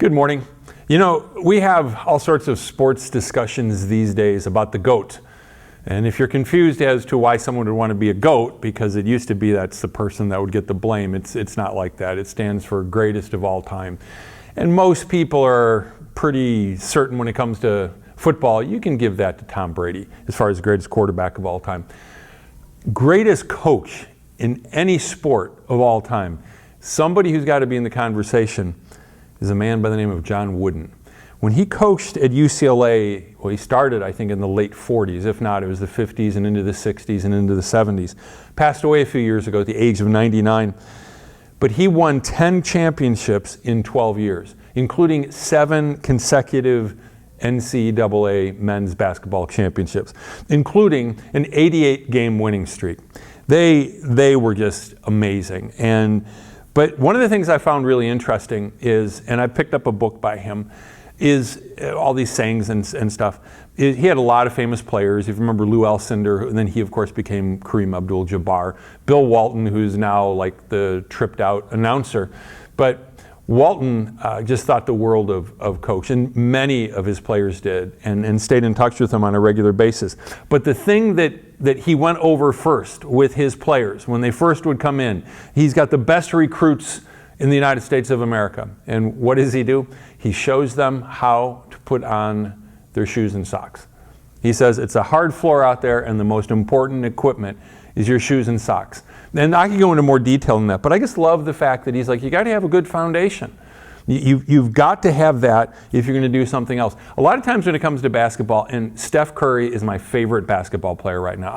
Good morning. You know, we have all sorts of sports discussions these days about the GOAT. And if you're confused as to why someone would want to be a GOAT, because it used to be that's the person that would get the blame, it's not like that. It stands for greatest of all time. And most people are pretty certain when it comes to football, you can give that to Tom Brady as far as the greatest quarterback of all time. Greatest coach in any sport of all time, somebody who's got to be in the conversation, is a man by the name of John Wooden. When he coached at UCLA, well, he started, I think, in the late 40s. If not, it was the 50s and into the 60s and into the 70s. Passed away a few years ago at the age of 99. But he won 10 championships in 12 years, including 7 consecutive NCAA men's basketball championships, including an 88-game winning streak. They were just amazing. But one of the things I found really interesting is, and I picked up a book by him, is all these sayings and stuff. He had a lot of famous players. If you remember Lou Alcindor, and then he of course became Kareem Abdul-Jabbar. Bill Walton, who's now like the tripped out announcer. But Walton just thought the world of coach, and many of his players did, and stayed in touch with him on a regular basis. But the thing that he went over first with his players, when they first would come in, he's got the best recruits in the United States of America. And what does he do? He shows them how to put on their shoes and socks. He says it's a hard floor out there, and the most important equipment is your shoes and socks. And I can go into more detail than that, but I just love the fact that he's like, you got to have a good foundation. You've got to have that if you're going to do something else. A lot of times when it comes to basketball, and Steph Curry is my favorite basketball player right now.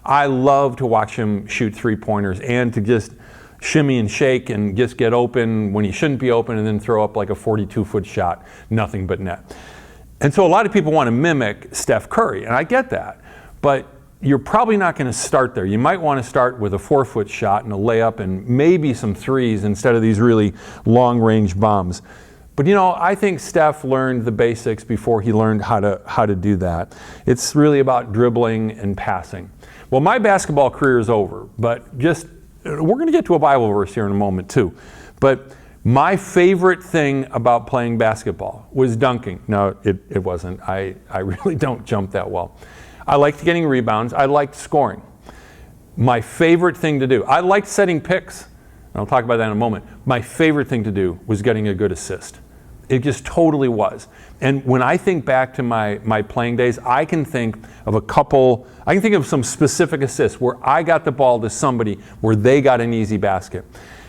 I love to watch him shoot three-pointers and to just shimmy and shake and just get open when he shouldn't be open and then throw up like a 42-foot shot, nothing but net. And so a lot of people want to mimic Steph Curry, and I get that. But you're probably not going to start there. You might want to start with a 4-foot shot and a layup and maybe some threes instead of these really long-range bombs. But you know, I think Steph learned the basics before he learned how to do that. It's really about dribbling and passing. Well, my basketball career is over, but we're going to get to a Bible verse here in a moment too. But my favorite thing about playing basketball was dunking. No, it wasn't. I really don't jump that well. I liked getting rebounds. I liked scoring. My favorite thing to do, I liked setting picks. And I'll talk about that in a moment. My favorite thing to do was getting a good assist. It just totally was. And when I think back to my playing days, I can think of some specific assists where I got the ball to somebody where they got an easy basket.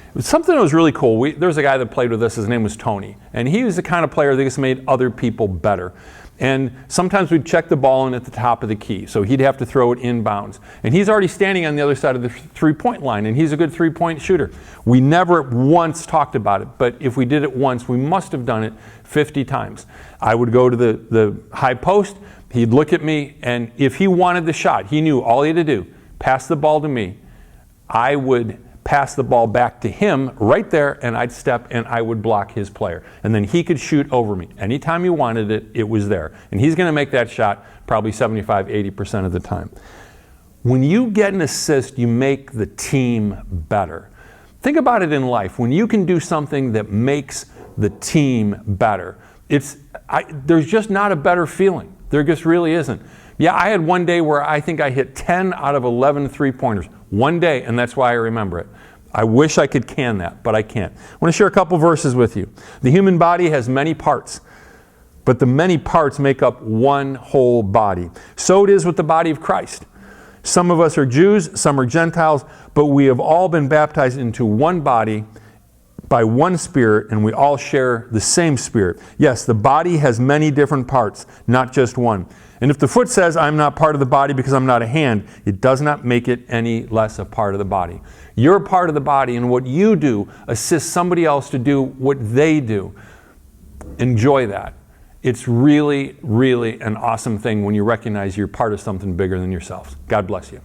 It was something that was really cool. There was a guy that played with us, his name was Tony. And he was the kind of player that just made other people better. And sometimes we'd check the ball in at the top of the key, so he'd have to throw it inbounds. And he's already standing on the other side of the three-point line, and he's a good three-point shooter. We never once talked about it, but if we did it once, we must have done it 50 times. I would go to the high post, he'd look at me, and if he wanted the shot, he knew all he had to do, pass the ball to me. I would pass the ball back to him right there, and I'd step and I would block his player. And then he could shoot over me. Anytime he wanted it, it was there. And he's going to make that shot probably 75-80% of the time. When you get an assist, you make the team better. Think about it in life. When you can do something that makes the team better, there's just not a better feeling. There just really isn't. Yeah, I had one day where I think I hit 10 out of 11 three-pointers. One day, and that's why I remember it. I wish I could can that, but I can't. I want to share a couple verses with you. The human body has many parts, but the many parts make up one whole body. So it is with the body of Christ. Some of us are Jews, some are Gentiles, but we have all been baptized into one body by one Spirit, and we all share the same Spirit. Yes, the body has many different parts, not just one. And if the foot says, I'm not part of the body because I'm not a hand, it does not make it any less a part of the body. You're a part of the body, and what you do assists somebody else to do what they do. Enjoy that. It's really, really an awesome thing when you recognize you're part of something bigger than yourself. God bless you.